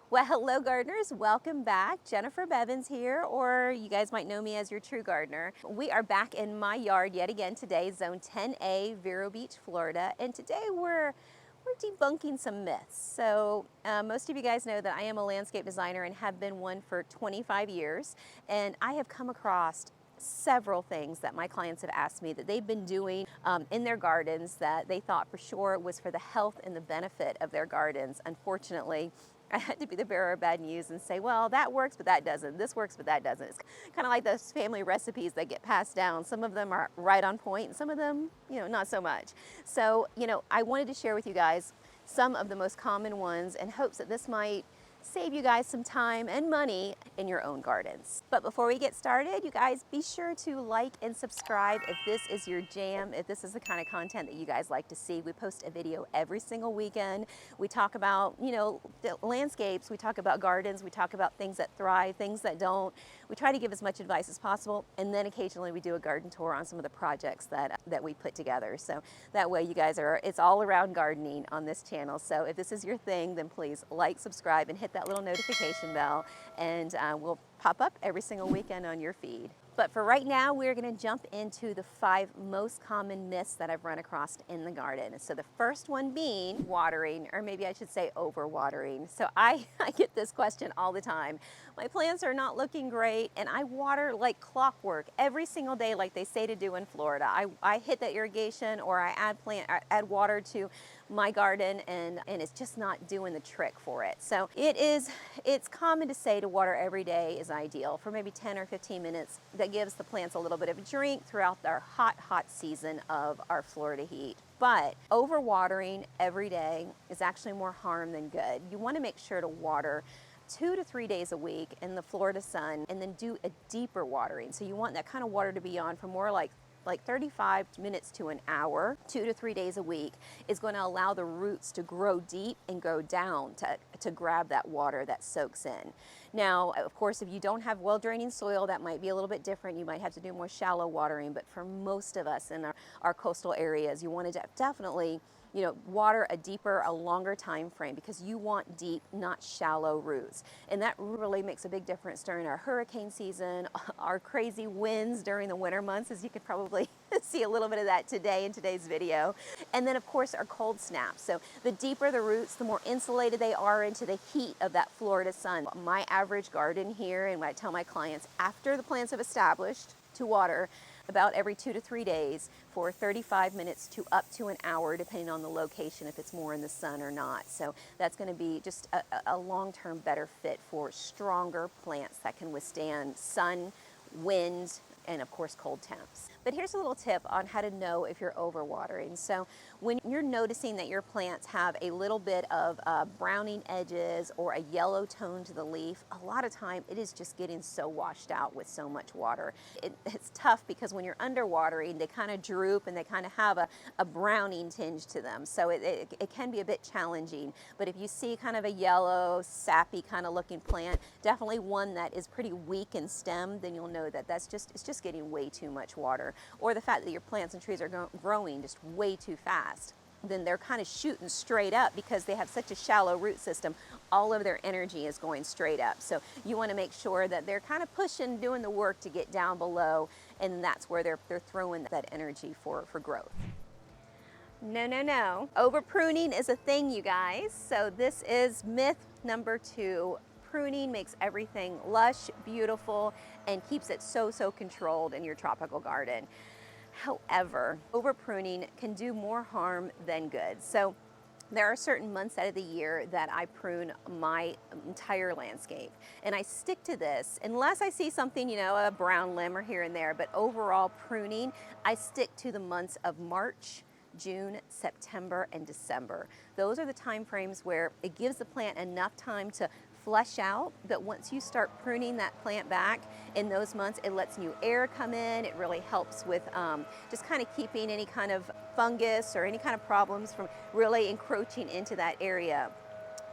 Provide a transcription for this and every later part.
Well, hello gardeners, welcome back. Jennifer Bevins here, or you guys might know me as your true gardener. We are back in my yard yet again today, Zone 10A, Vero Beach, Florida, and today we're debunking some myths. So most of you guys know that I am a landscape designer and have been one for 25 years, and I have come across several things that my clients have asked me that they've been doing in their gardens that they thought for sure was for the health and the benefit of their gardens. Unfortunately, I had to be the bearer of bad news and say, well, that works, but that doesn't. This works, but that doesn't. It's kind of like those family recipes that get passed down. Some of them are right on point, and some of them, not so much. So, I wanted to share with you guys some of the most common ones in hopes that this might save you guys some time and money in your own gardens. But before we get started, you guys be sure to like and subscribe if this is your jam, if this is the kind of content that you guys like to see. We post a video every single weekend. We talk about, the landscapes, we talk about gardens, we talk about things that thrive, things that don't. We try to give as much advice as possible, and then occasionally we do a garden tour on some of the projects that we put together. So that way you guys it's all around gardening on this channel. So if this is your thing, then please like, subscribe, and hit that little notification bell, and we'll pop up every single weekend on your feed. But for right now, we're going to jump into the 5 most common myths that I've run across in the garden. So the first one being watering, or maybe I should say overwatering. So I get this question all the time. My plants are not looking great, and I water like clockwork every single day like they say to do in Florida. I hit that irrigation, or I add water to my garden, and it's just not doing the trick for it. So it's common to say to water every day is ideal for maybe 10 or 15 minutes. That gives the plants a little bit of a drink throughout our hot season of our Florida heat. But overwatering every day is actually more harm than good. You want to make sure to water 2 to 3 days a week in the Florida sun, and then do a deeper watering. So you want that kind of water to be on for more like 35 minutes to an hour, 2 to 3 days a week, is going to allow the roots to grow deep and go down to grab that water that soaks in. Now, of course, if you don't have well-draining soil, that might be a little bit different. You might have to do more shallow watering, but for most of us in our coastal areas, you want to definitely water a longer time frame, because you want deep, not shallow roots. And that really makes a big difference during our hurricane season, our crazy winds during the winter months, as you could probably see a little bit of that today in today's video. And then of course our cold snaps. So the deeper the roots, the more insulated they are into the heat of that Florida sun. My average garden here, and what I tell my clients after the plants have established, to water about every 2 to 3 days for 35 minutes to up to an hour, depending on the location, if it's more in the sun or not. So that's going to be just a long-term better fit for stronger plants that can withstand sun, wind, and of course cold temps. But here's a little tip on how to know if you're overwatering. So when you're noticing that your plants have a little bit of browning edges or a yellow tone to the leaf, a lot of time it is just getting so washed out with so much water. It's tough because when you're underwatering, they kind of droop and they kind of have a browning tinge to them. So it can be a bit challenging. But if you see kind of a yellow, sappy kind of looking plant, definitely one that is pretty weak in stem, then you'll know that it's just getting way too much water. Or the fact that your plants and trees are growing just way too fast, then they're kind of shooting straight up because they have such a shallow root system. All of their energy is going straight up. So you want to make sure that they're kind of pushing, doing the work to get down below, and that's where they're throwing that energy for growth. No. Over pruning is a thing, you guys. So this is myth number 2. Pruning makes everything lush, beautiful, and keeps it so controlled in your tropical garden. However, over pruning can do more harm than good. So there are certain months out of the year that I prune my entire landscape, and I stick to this unless I see something, a brown limb or here and there. But overall pruning, I stick to the months of March, June, September, and December. Those are the time frames where it gives the plant enough time to flush out, but once you start pruning that plant back in those months, it lets new air come in. It really helps with just kind of keeping any kind of fungus or any kind of problems from really encroaching into that area.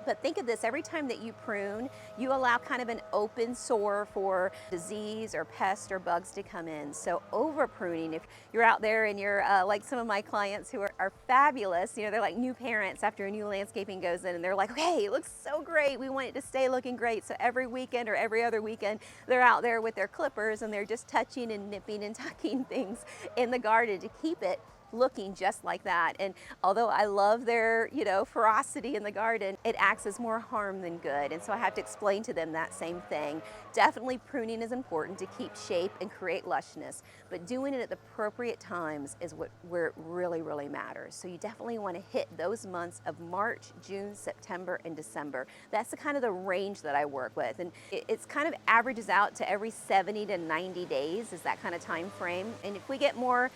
But think of this, every time that you prune, you allow kind of an open sore for disease or pest or bugs to come in. So over pruning, if you're out there and you're like some of my clients who are fabulous, you know, they're like new parents after a new landscaping goes in and they're like, okay, it looks so great. We want it to stay looking great. So every weekend or every other weekend, they're out there with their clippers and they're just touching and nipping and tucking things in the garden to keep it looking just like that. And although I love their, you know, ferocity in the garden, it acts as more harm than good. And so I have to explain to them that same thing. Definitely pruning is important to keep shape and create lushness, but doing it at the appropriate times is where it really, really matters. So you definitely want to hit those months of March, June, September, and December. That's the kind of the range that I work with. And it's kind of averages out to every 70 to 90 days is that kind of time frame. And if we get more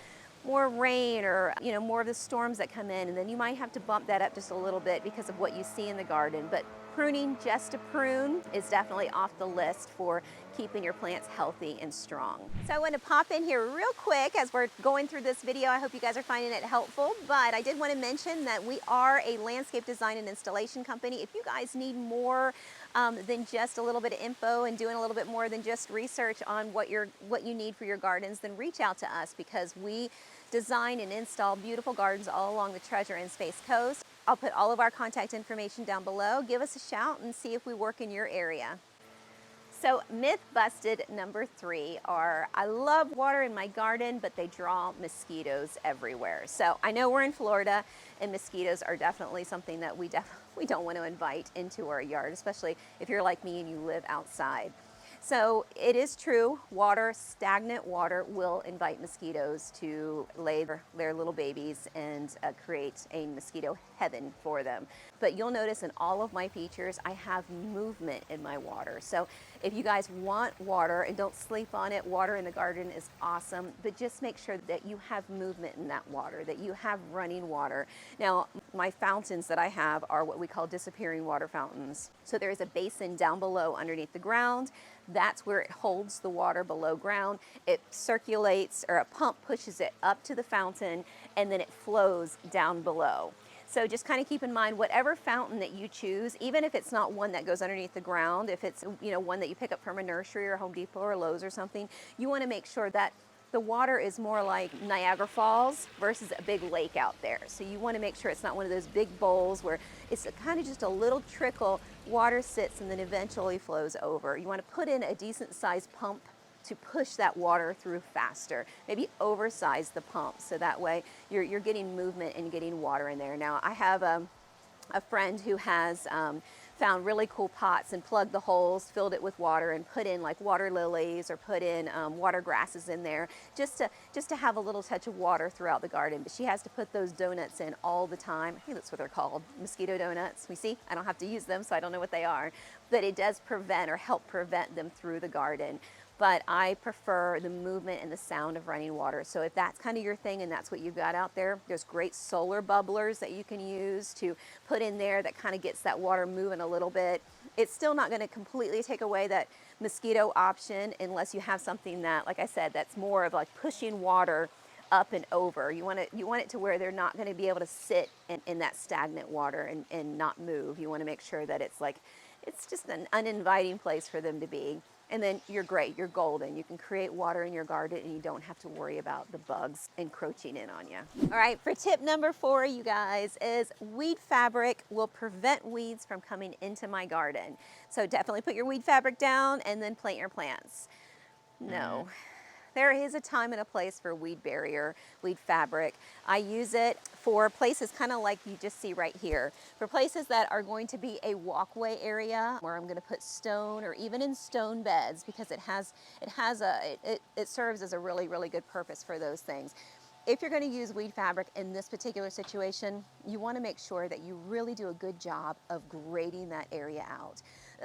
rain or, you know, more of the storms that come in, and then you might have to bump that up just a little bit because of what you see in the garden. But pruning just to prune is definitely off the list for keeping your plants healthy and strong. So I want to pop in here real quick as we're going through this video. I hope you guys are finding it helpful, but I did want to mention that we are a landscape design and installation company. If you guys need more than just a little bit of info and doing a little bit more than just research on what you need for your gardens, then reach out to us, because we design and install beautiful gardens all along the Treasure and Space Coast. I'll put all of our contact information down below. Give us a shout and see if we work in your area. So myth busted number 3 are, I love water in my garden, but they draw mosquitoes everywhere. So I know we're in Florida and mosquitoes are definitely something that we don't want to invite into our yard, especially if you're like me and you live outside. So it is true, stagnant water will invite mosquitoes to lay their little babies and create a mosquito heaven for them. But you'll notice in all of my features, I have movement in my water. So if you guys want water, and don't sleep on it, water in the garden is awesome, but just make sure that you have movement in that water, that you have running water. Now, my fountains that I have are what we call disappearing water fountains. So there is a basin down below underneath the ground. That's where it holds the water below ground. It circulates, or a pump pushes it up to the fountain, and then it flows down below. So just kind of keep in mind, whatever fountain that you choose, even if it's not one that goes underneath the ground, if it's, you know, one that you pick up from a nursery or Home Depot or Lowe's or something, you want to make sure that the water is more like Niagara Falls versus a big lake out there. So you want to make sure it's not one of those big bowls where it's kind of just a little trickle, water sits and then eventually flows over. You want to put in a decent sized pump to push that water through faster. Maybe oversize the pump so that way you're getting movement and getting water in there. Now I have a friend who has found really cool pots and plugged the holes, filled it with water, and put in like water lilies or put in water grasses in there just to have a little touch of water throughout the garden. But she has to put those donuts in all the time. I think that's what they're called, mosquito donuts. We see, I don't have to use them, so I don't know what they are, but it does prevent or help prevent them through the garden. But I prefer the movement and the sound of running water. So if that's kind of your thing and that's what you've got out there, there's great solar bubblers that you can use to put in there that kind of gets that water moving a little bit. It's still not going to completely take away that mosquito option unless you have something that, like I said, that's more of like pushing water up and over. You want it to where they're not going to be able to sit in that stagnant water and not move. You want to make sure that it's just an uninviting place for them to be. And then you're great, you're golden. You can create water in your garden and you don't have to worry about the bugs encroaching in on you. All right, for tip number 4, you guys, is weed fabric will prevent weeds from coming into my garden. So definitely put your weed fabric down and then plant your plants. No. There is a time and a place for weed barrier, weed fabric. I use it for places kind of like you just see right here. For places that are going to be a walkway area where I'm going to put stone or even in stone beds, because it serves as a really, really good purpose for those things. If you're going to use weed fabric in this particular situation, you want to make sure that you really do a good job of grading that area out.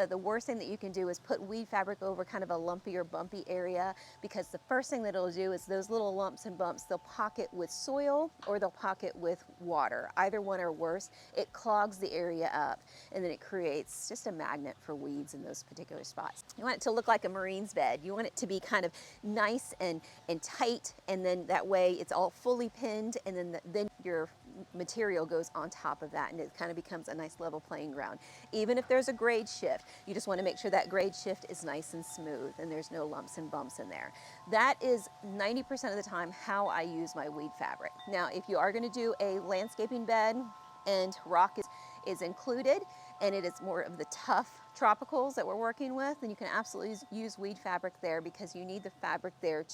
The worst thing that you can do is put weed fabric over kind of a lumpy or bumpy area, because the first thing that it'll do is those little lumps and bumps, they'll pocket with soil or they'll pocket with water. Either one or worse, it clogs the area up and then it creates just a magnet for weeds in those particular spots. You want it to look like a Marine's bed. You want it to be kind of nice and tight, and then that way it's all fully pinned, and then your material goes on top of that, and it kind of becomes a nice level playing ground. Even if there's a grade shift, you just want to make sure that grade shift is nice and smooth and there's no lumps and bumps in there. That is 90% of the time how I use my weed fabric. Now, if you are going to do a landscaping bed and rock is included, and it is more of the tough tropicals that we're working with, then you can absolutely use weed fabric there, because you need the fabric there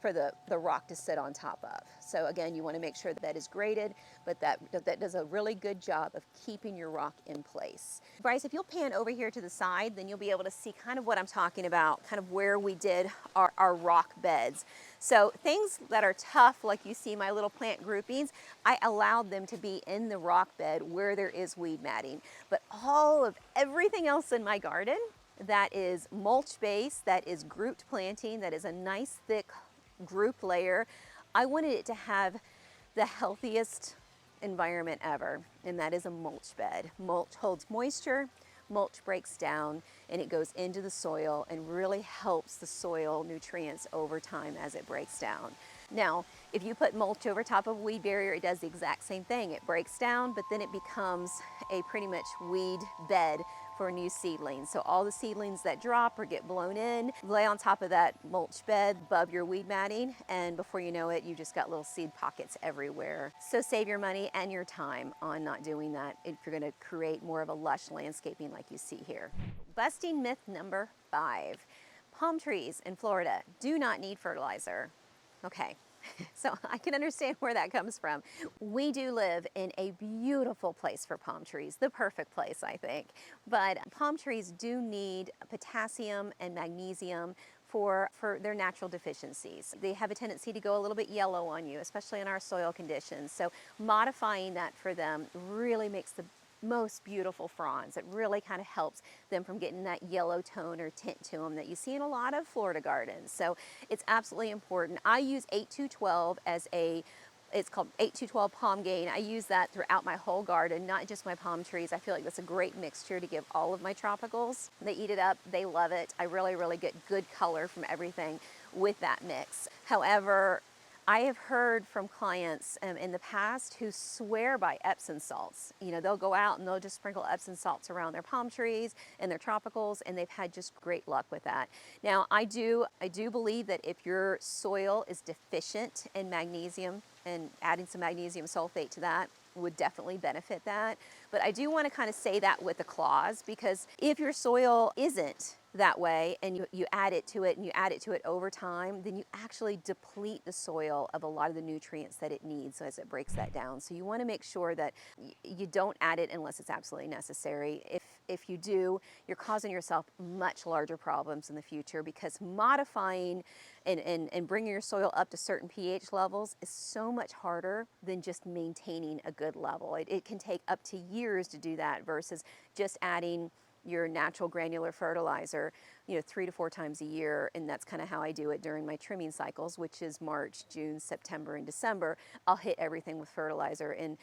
for the rock to sit on top of. So again, you want to make sure that is graded, but that does a really good job of keeping your rock in place. Bryce, if you'll pan over here to the side, then you'll be able to see kind of what I'm talking about, kind of where we did our rock beds. So things that are tough, like you see my little plant groupings, I allowed them to be in the rock bed where there is weed matting. But everything else in my garden that is mulch based, that is grouped planting, that is a nice thick group layer, I wanted it to have the healthiest environment ever, and that is a mulch bed. Mulch holds moisture, mulch breaks down, and it goes into the soil and really helps the soil nutrients over time as it breaks down. Now, if you put mulch over top of a weed barrier, it does the exact same thing. It breaks down, but then it becomes a pretty much weed bed for new seedlings. So all the seedlings that drop or get blown in, lay on top of that mulch bed above your weed matting, and before you know it, you just got little seed pockets everywhere. So save your money and your time on not doing that if you're gonna create more of a lush landscaping like you see here. Busting myth number 5. Palm trees in Florida do not need fertilizer. Okay, so I can understand where that comes from. We do live in a beautiful place for palm trees, the perfect place, I think. But palm trees do need potassium and magnesium for their natural deficiencies. They have a tendency to go a little bit yellow on you, especially in our soil conditions. So modifying that for them really makes the most beautiful fronds. It really kind of helps them from getting that yellow tone or tint to them that you see in a lot of Florida gardens. So it's absolutely important. I use 8212 it's called 8212 Palm Gain. I use that throughout my whole garden, not just my palm trees. I feel like that's a great mixture to give all of my tropicals. They eat it up, they love it. I really get good color from everything with that mix. However, I have heard from clients in the past who swear by Epsom salts. You know, they'll go out and they'll just sprinkle Epsom salts around their palm trees and their tropicals, and they've had just great luck with that. Now, I do believe that if your soil is deficient in magnesium, and adding some magnesium sulfate to that would definitely benefit that. But I do want to kind of say that with a clause, because if your soil isn't that way and you add it to it and you add it to it over time, then you actually deplete the soil of a lot of the nutrients that it needs as it breaks that down. So you want to make sure that you don't add it unless it's absolutely necessary. If you do, you're causing yourself much larger problems in the future, because modifying and bringing your soil up to certain pH levels is so much harder than just maintaining a good level. It can take up to years to do that versus just adding your natural granular fertilizer, 3 to 4 times a year. And that's kind of how I do it during my trimming cycles, which is March, June, September, and December. I'll hit everything with fertilizer in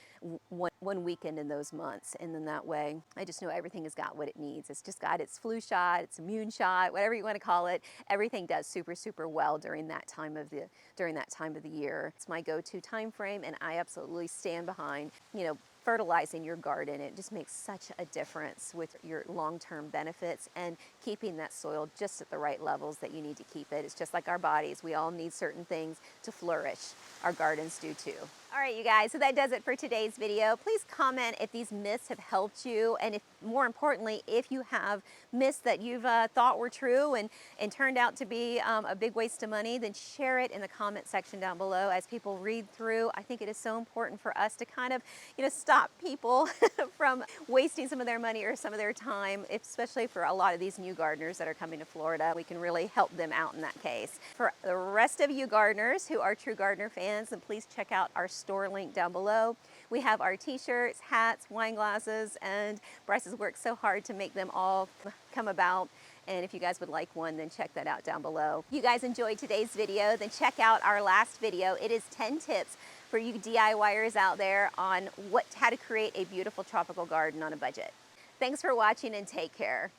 one weekend in those months. And then that way, I just know everything has got what it needs. It's just got its flu shot, its immune shot, whatever you want to call it. Everything does super well during that time of the year. It's my go-to time frame, and I absolutely stand behind, fertilizing your garden. It just makes such a difference with your long-term benefits and keeping that soil just at the right levels that you need to keep it. It's just like our bodies. We all need certain things to flourish. Our gardens do too. All right, you guys, so that does it for today's video. Please comment if these myths have helped you, and if, more importantly, if you have myths that you've thought were true and turned out to be a big waste of money, then share it in the comment section down below as people read through. I think it is so important for us to kind of, stop people from wasting some of their money or some of their time, especially for a lot of these new gardeners that are coming to Florida. We can really help them out in that case. For the rest of you gardeners who are true gardener fans, then please check out our store link down below. We have our t-shirts, hats, wine glasses, and Bryce has worked so hard to make them all come about. And if you guys would like one, then check that out down below. If you guys enjoyed today's video, then check out our last video. It is 10 tips for you DIYers out there on how to create a beautiful tropical garden on a budget. Thanks for watching, and take care.